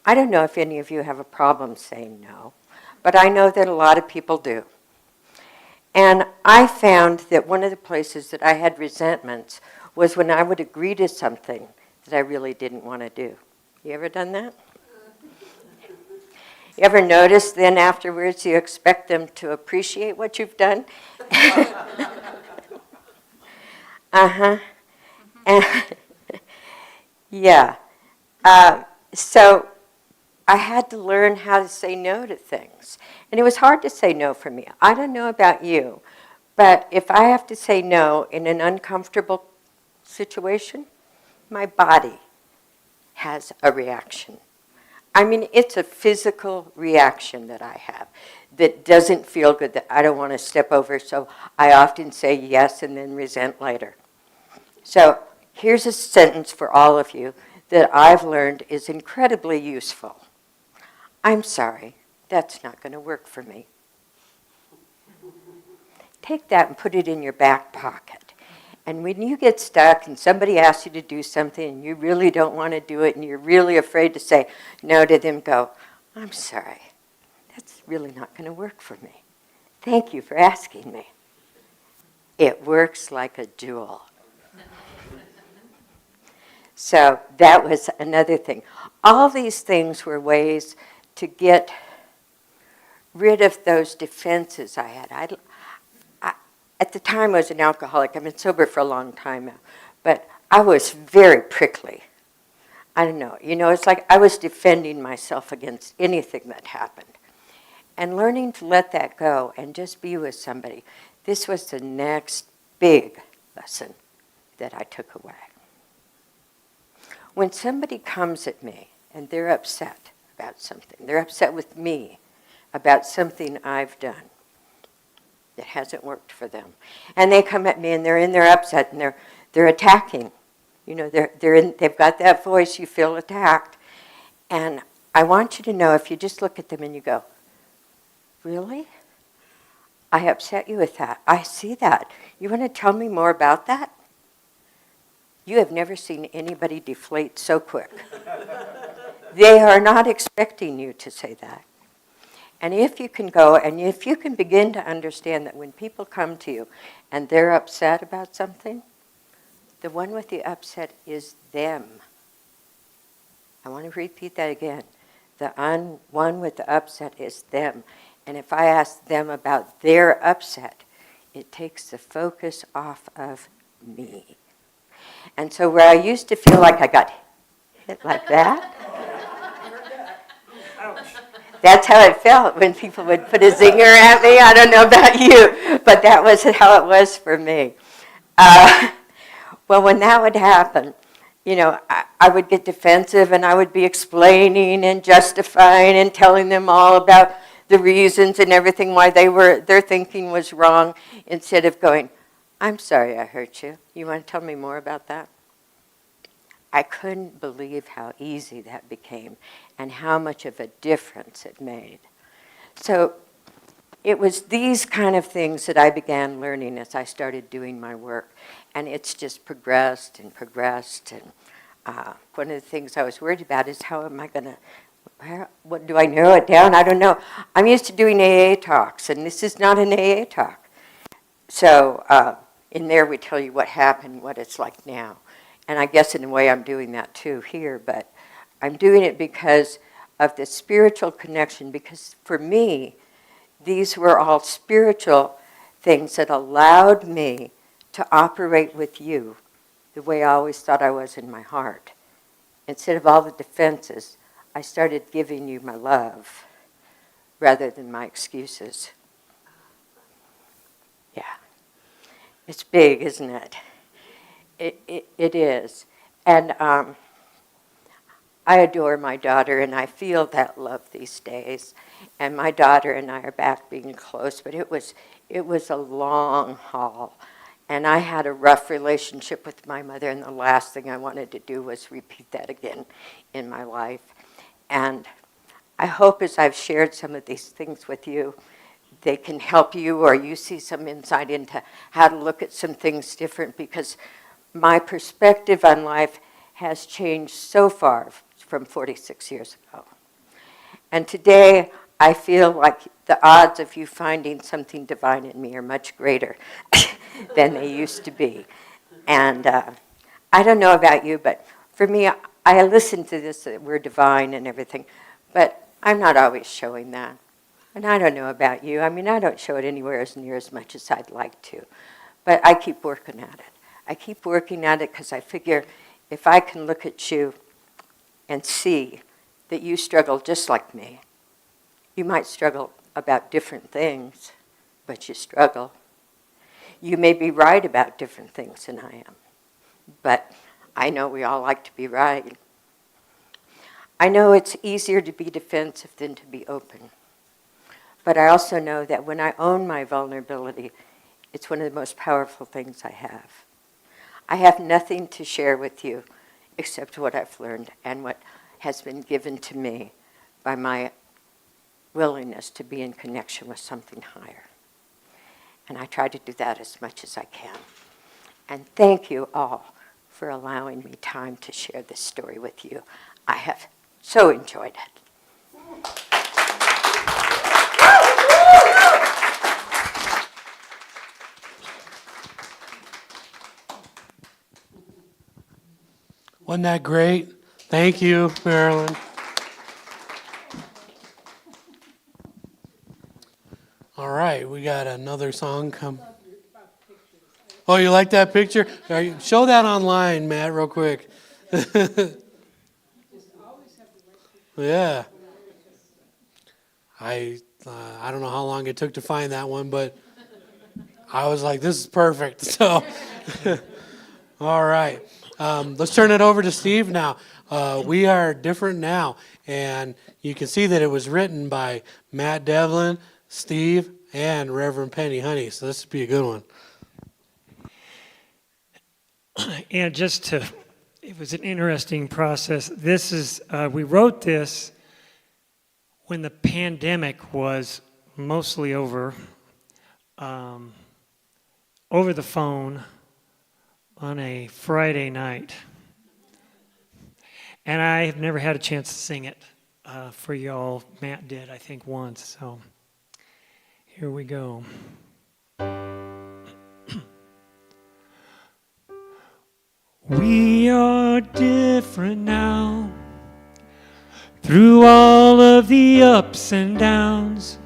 I don't know if any of you have a problem saying no, but I know that a lot of people do. And I found that one of the places that I had resentments was when I would agree to something that I really didn't want to do. You ever done that? You ever notice then afterwards you expect them to appreciate what you've done? Yeah. So I had to learn how to say no to things. And it was hard to say no for me. I don't know about you, but if I have to say no in an uncomfortable situation, my body has a reaction. I mean, it's a physical reaction that I have that doesn't feel good, that I don't want to step over, so I often say yes and then resent later. So here's a sentence for all of you that I've learned is incredibly useful. I'm sorry, that's not going to work for me. Take that and put it in your back pocket. And when you get stuck and somebody asks you to do something and you really don't want to do it and you're really afraid to say no to them, go, I'm sorry, that's really not going to work for me. Thank you for asking me. It works like a jewel. So that was another thing. All these things were ways to get rid of those defenses I had. At the time, I was an alcoholic. I've been sober for a long time now. But I was very prickly. I don't know. You know, it's like I was defending myself against anything that happened. And learning to let that go and just be with somebody, this was the next big lesson that I took away. When somebody comes at me and they're upset about something, they're upset with me about something I've done that hasn't worked for them, and they come at me and they're in there upset and they're attacking. You know, they've got that voice, you feel attacked. And I want you to know, if you just look at them and you go, really? I upset you with that. I see that. You want to tell me more about that? You have never seen anybody deflate so quick. They are not expecting you to say that. And if you can go, and if you can begin to understand that when people come to you and they're upset about something, the one with the upset is them. I want to repeat that again. The one with the upset is them. And if I ask them about their upset, it takes the focus off of me. And so where I used to feel like I got hit like that, that's how it felt when people would put a zinger at me. I don't know about you, but that was how it was for me. Well, when that would happen, you know, I would get defensive and I would be explaining and justifying and telling them all about the reasons and everything why their thinking was wrong, instead of going, I'm sorry I hurt you. You want to tell me more about that? I couldn't believe how easy that became and how much of a difference it made. So it was these kind of things that I began learning as I started doing my work. And it's just progressed and progressed. And one of the things I was worried about is how am I going to, what do I narrow it down? I don't know. I'm used to doing AA talks, and this is not an AA talk. So in there we tell you what happened, what it's like now. And I guess in a way I'm doing that too here, but I'm doing it because of the spiritual connection, because for me, these were all spiritual things that allowed me to operate with you the way I always thought I was in my heart. Instead of all the defenses, I started giving you my love rather than my excuses. Yeah. It's big, isn't it? It is. And I adore my daughter, and I feel that love these days. And my daughter and I are back being close, but it was a long haul. And I had a rough relationship with my mother, and the last thing I wanted to do was repeat that again in my life. And I hope as I've shared some of these things with you, they can help you, or you see some insight into how to look at some things different, because my perspective on life has changed so far from 46 years ago. And today, I feel like the odds of you finding something divine in me are much greater than they used to be. And I don't know about you, but for me, I listen to this, that we're divine and everything, but I'm not always showing that. And I don't know about you. I mean, I don't show it anywhere as near as much as I'd like to. But I keep working at it. I keep working at it because I figure if I can look at you and see that you struggle just like me, you might struggle about different things, but you struggle. You may be right about different things than I am, but I know we all like to be right. I know it's easier to be defensive than to be open. But I also know that when I own my vulnerability, it's one of the most powerful things I have. I have nothing to share with you except what I've learned and what has been given to me by my willingness to be in connection with something higher. And I try to do that as much as I can. And thank you all for allowing me time to share this story with you. I have so enjoyed it. Wasn't that great? Thank you, Marilyn. All right, we got another song come. Oh, you like that picture? Show that online, Matt, real quick. Yeah. I don't know how long it took to find that one, but I was like, this is perfect. So, all right. Let's turn it over to Steve now. We are different now, and you can see that it was written by Matt Devlin, Steve, and Reverend Penny Honey. So this would be a good one. And it was an interesting process. We wrote this when the pandemic was mostly over the phone on a Friday night. And I have never had a chance to sing it for y'all. Matt did, I think, once. So here we go. We are different now, through all of the ups and downs.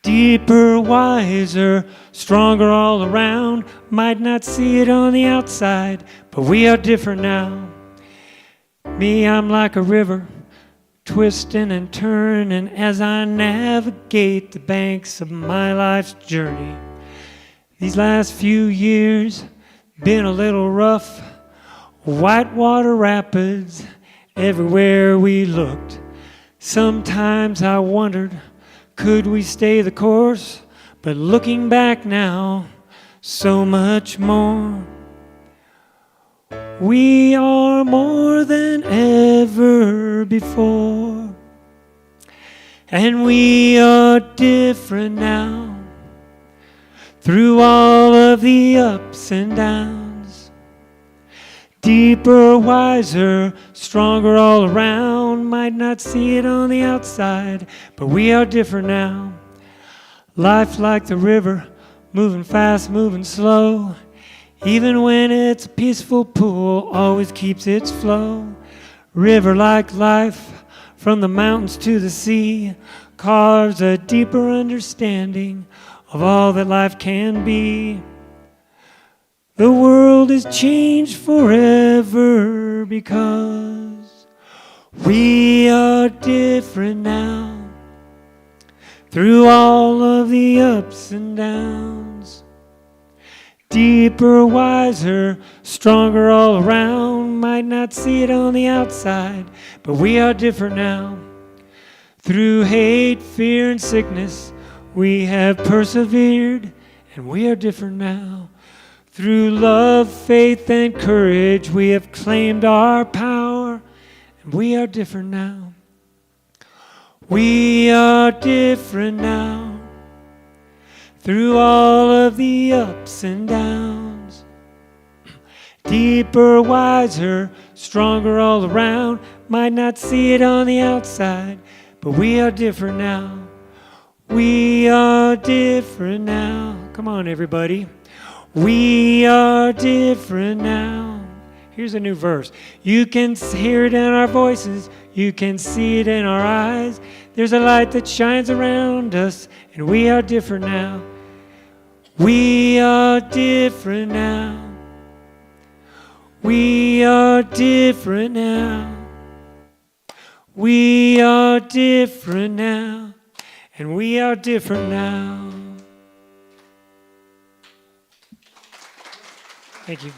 Deeper, wiser, stronger all around. Might not see it on the outside, but we are different now. Me, I'm like a river, twisting and turning as I navigate the banks of my life's journey. These last few years been a little rough. Whitewater rapids everywhere we looked. Sometimes I wondered, could we stay the course? But looking back now, so much more. We are more than ever before. And we are different now, through all of the ups and downs. Deeper, wiser, stronger all around. Might not see it on the outside, but we are different now. Life like the river, moving fast, moving slow. Even when it's a peaceful pool, always keeps its flow. River like life, from the mountains to the sea, carves a deeper understanding of all that life can be. The world is changed forever because we are different now, through all of the ups and downs. Deeper, wiser, stronger all around. Might not see it on the outside, but we are different now. Through hate, fear, and sickness, we have persevered, and we are different now. Through love, faith, and courage, we have claimed our power, and we are different now. We are different now, through all of the ups and downs. Deeper, wiser, stronger all around. Might not see it on the outside, but we are different now. We are different now. Come on, everybody. We are different now. Here's a new verse. You can hear it in our voices. You can see it in our eyes. There's a light that shines around us, and we are different now. We are different now. We are different now. We are different now. And we are different now. Thank you.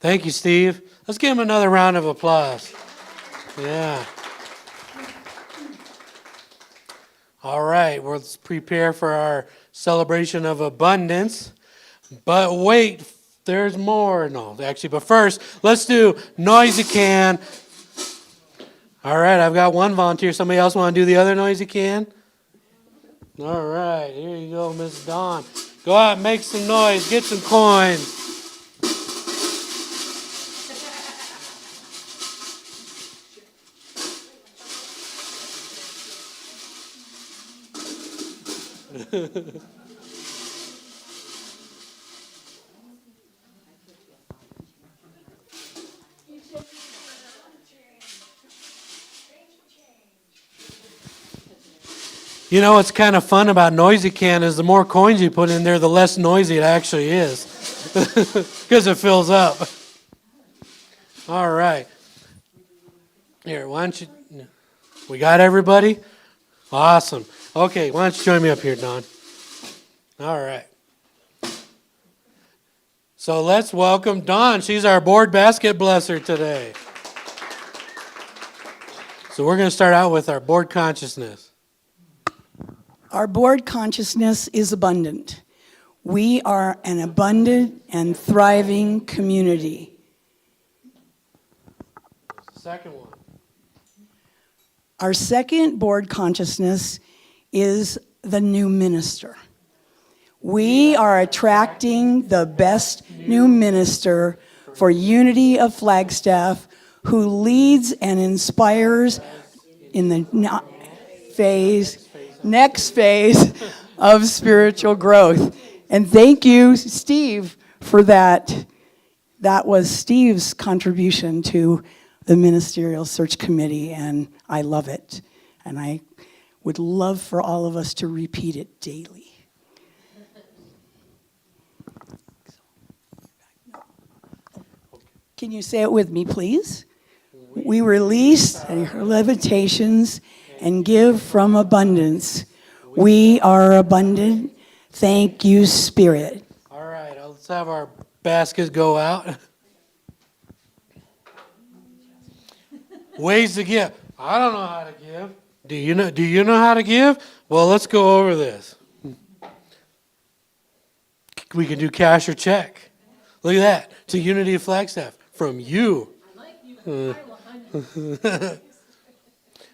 Thank you, Steve. Let's give him another round of applause. Yeah. All right, let's prepare for our celebration of abundance. But wait, there's more. No, actually, but first, let's do noisy can. All right, I've got one volunteer. Somebody else want to do the other noisy can? All right, here you go, Miss Dawn. Go out and make some noise. Get some coins. You know what's kind of fun about noisy can is the more coins you put in there, the less noisy it actually is. Because it fills up. All right. Here, why don't you... We got everybody? Awesome. Okay, why don't you join me up here, Don? All right. So let's welcome Dawn. She's our board basket blesser today. So we're going to start out with our board consciousness. Our board consciousness is abundant. We are an abundant and thriving community. Second one. Our second board consciousness is the new minister. We are attracting the best new minister for Unity of Flagstaff, who leads and inspires in the next phase of spiritual growth. And thank you, Steve, for that. That was Steve's contribution to the Ministerial Search Committee, and I love it. And I would love for all of us to repeat it daily. Can you say it with me, please? We release our limitations and give from abundance. We are abundant. Thank you, Spirit. All right, let's have our baskets go out. Ways to give. I don't know how to give. Do you know how to give? Well, let's go over this. We can do cash or check. Look at that. To Unity of Flagstaff from you.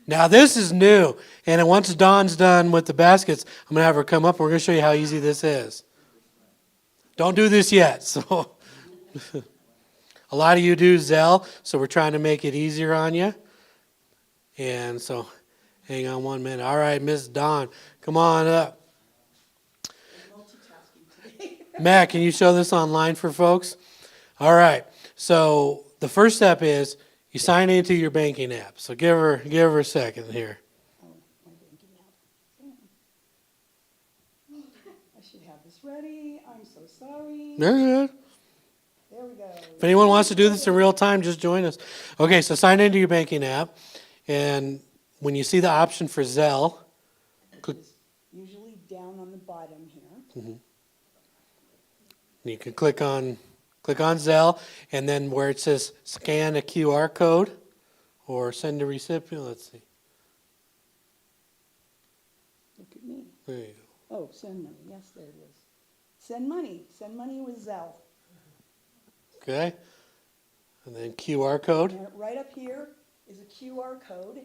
Now this is new, and once Dawn's done with the baskets, I'm going to have her come up and we're going to show you how easy this is. Don't do this yet. So a lot of you do Zelle, so we're trying to make it easier on you. And so hang on 1 minute. All right, Miss Dawn, come on up. Matt, can you show this online for folks? All right, so the first step is you sign into your banking app. So give her a second here. I should have this ready. I'm so sorry. They're good. There we go. If anyone wants to do this in real time, just join us. Okay, so sign into your banking app, and when you see the option for Zelle, click. Usually down on the bottom here. Mm-hmm. You can click on Zelle, and then where it says scan a QR code or send a recipient, let's see. Look at me. There you go. Oh, send money. Yes, there it is. Send money. Send money with Zelle. Okay. And then QR code. And right up here is a QR code.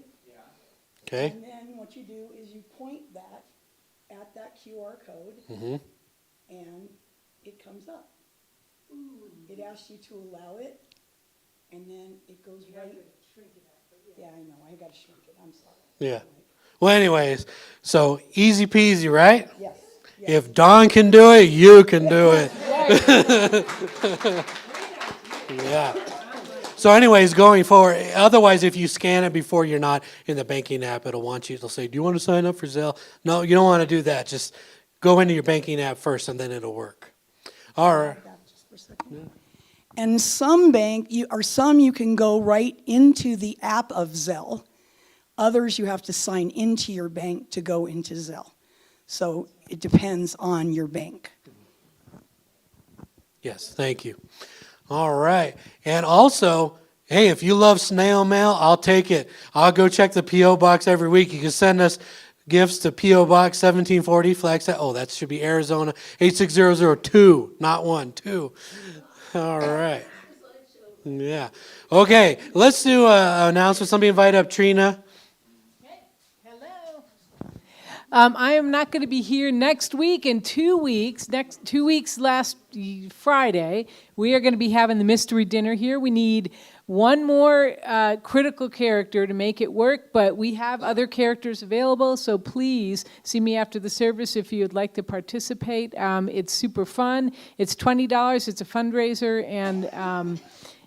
Okay. And then what you do is you point that at that QR code, Mm-hmm. and it comes up. It asks you to allow it, and then it goes right. Yeah, I know. I got to shrink it. I'm sorry. Yeah. Well, anyways, so easy peasy, right? Yes. If Dawn can do it, you can do it. Yeah. So anyways, going forward, otherwise if you scan it before you're not in the banking app, it'll say, do you want to sign up for Zelle? No, you don't want to do that. Just go into your banking app first and then it'll work. All right. And some you can go right into the app of Zelle. Others you have to sign into your bank to go into Zelle. So it depends on your bank. Yes, thank you. All right. And also, hey, if you love snail mail, I'll take it. I'll go check the P.O. Box every week. You can send us gifts to P.O. Box 1740, Flagstaff. Oh, that should be Arizona 86002, not 1, 2. All right. Yeah. Okay, let's do an announcement. Somebody invite up Trina. I am not going to be here next week. In 2 weeks, next 2 weeks, last Friday, we are going to be having the mystery dinner here. We need one more critical character to make it work, but we have other characters available, so please see me after the service if you would like to participate. It's super fun. It's $20. It's a fundraiser,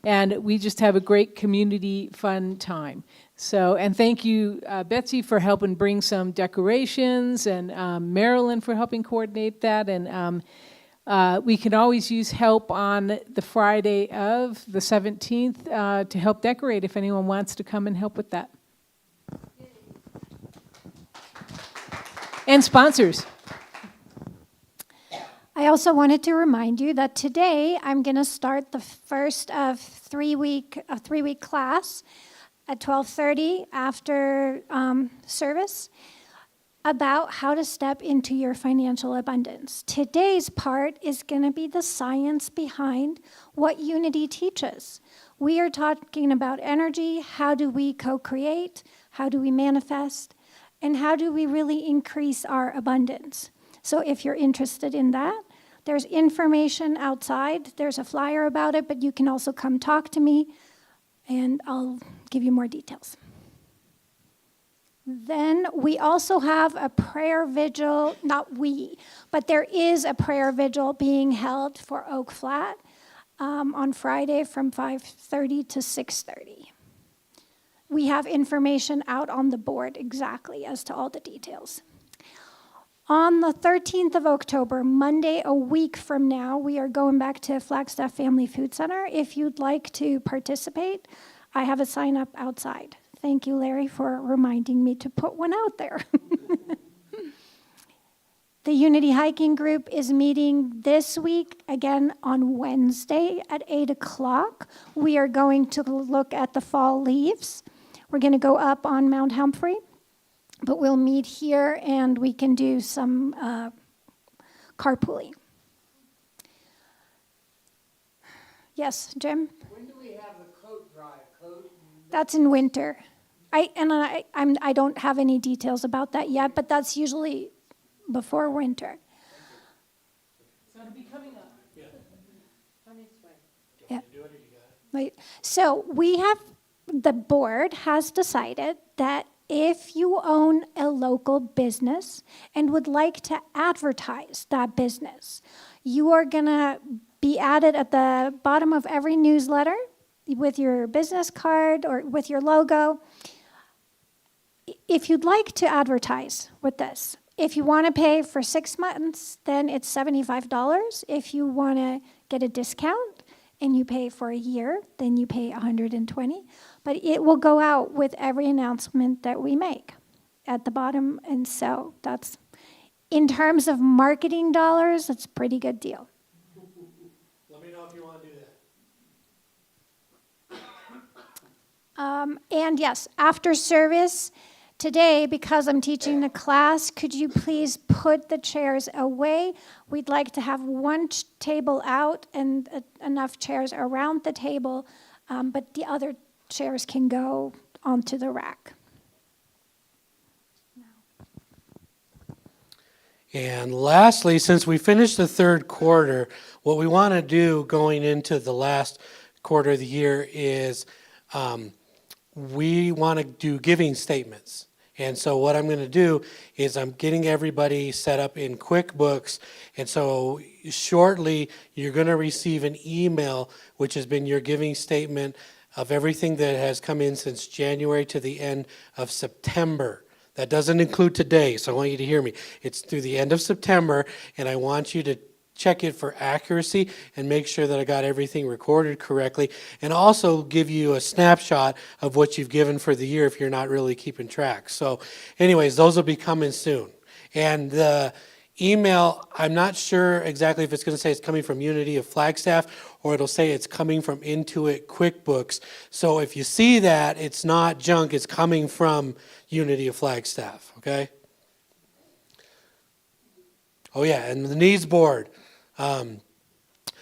and we just have a great community fun time. So, and thank you, Betsy, for helping bring some decorations, and Marilyn for helping coordinate that. And we can always use help on the Friday of the 17th to help decorate if anyone wants to come and help with that. And sponsors. I also wanted to remind you that today I'm going to start the first of a three-week class at 12:30 after service about how to step into your financial abundance. Today's part is going to be the science behind what Unity teaches. We are talking about energy, how do we co-create, how do we manifest, and how do we really increase our abundance. So if you're interested in that, there's information outside. There's a flyer about it, but you can also come talk to me, and I'll give you more details. Then we also have a prayer vigil, not we, but there is a prayer vigil being held for Oak Flat on Friday from 5:30 to 6:30. We have information out on the board exactly as to all the details. On the 13th of October, Monday, a week from now, we are going back to Flagstaff Family Food Center. If you'd like to participate, I have a sign up outside. Thank you, Larry, for reminding me to put one out there. The Unity Hiking Group is meeting this week, again on Wednesday at 8 o'clock. We are going to look at the fall leaves. We're going to go up on Mount Humphrey, but we'll meet here and we can do some carpooling. Yes, Jim? When do we have the coat drive? That's in winter. I don't have any details about that yet, but that's usually before winter. So it'll be coming up. Yeah. Yeah. Right. So the board has decided that if you own a local business and would like to advertise that business, you are going to be added at the bottom of every newsletter with your business card or with your logo. If you'd like to advertise with this, if you want to pay for 6 months, then it's $75. If you want to get a discount and you pay for a year, then you pay $120. But it will go out with every announcement that we make at the bottom. And so that's, in terms of marketing dollars, it's a pretty good deal. Let me know if you want to do that. And yes, after service today, because I'm teaching the class, could you please put the chairs away? We'd like to have one table out and enough chairs around the table, but the other chairs can go onto the rack. And lastly, since we finished the third quarter, what we want to do going into the last quarter of the year is we want to do giving statements. And so what I'm going to do is I'm getting everybody set up in QuickBooks. And so shortly, you're going to receive an email, which has been your giving statement of everything that has come in since January to the end of September. That doesn't include today, so I want you to hear me. It's through the end of September, and I want you to check it for accuracy and make sure that I got everything recorded correctly, and also give you a snapshot of what you've given for the year if you're not really keeping track. So anyways, those will be coming soon. And the email, I'm not sure exactly if it's going to say it's coming from Unity of Flagstaff or it'll say it's coming from Intuit QuickBooks. So if you see that, it's not junk, it's coming from Unity of Flagstaff, okay? Oh yeah, and the needs board.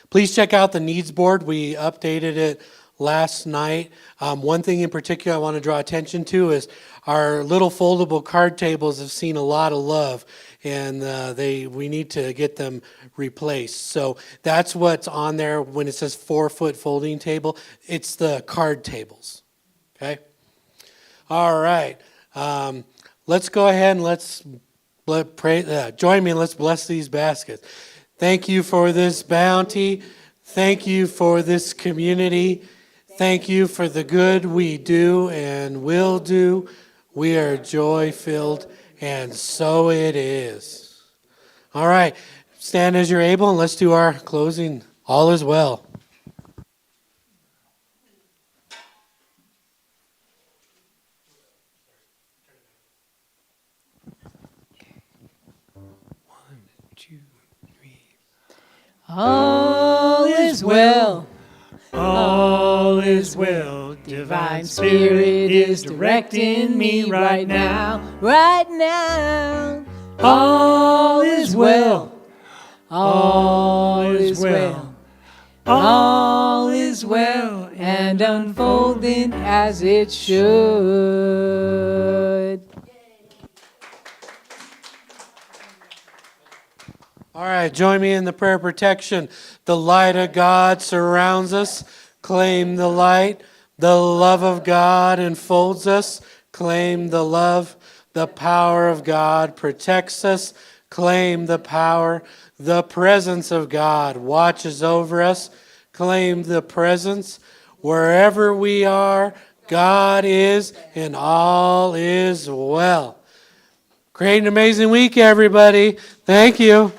Please check out the needs board. We updated it last night. One thing in particular I want to draw attention to is our little foldable card tables have seen a lot of love, and we need to get them replaced. So that's what's on there when it says 4-foot folding table. It's the card tables. Okay. All right. Let's go ahead and let's pray. Join me and let's bless these baskets. Thank you for this bounty. Thank you for this community. Thank you for the good we do and will do. We are joy-filled, and so it is. All right, stand as you're able, and let's do our closing. All is well. All is well. All is well. Divine Spirit is directing me right now. Right now. All is well. All is well. All is well and unfolding as it should. All right, join me in the prayer protection. The light of God surrounds us. Claim the light. The love of God enfolds us. Claim the love. The power of God protects us. Claim the power. The presence of God watches over us. Claim the presence. Wherever we are, God is, and all is well. Create an amazing week, everybody. Thank you.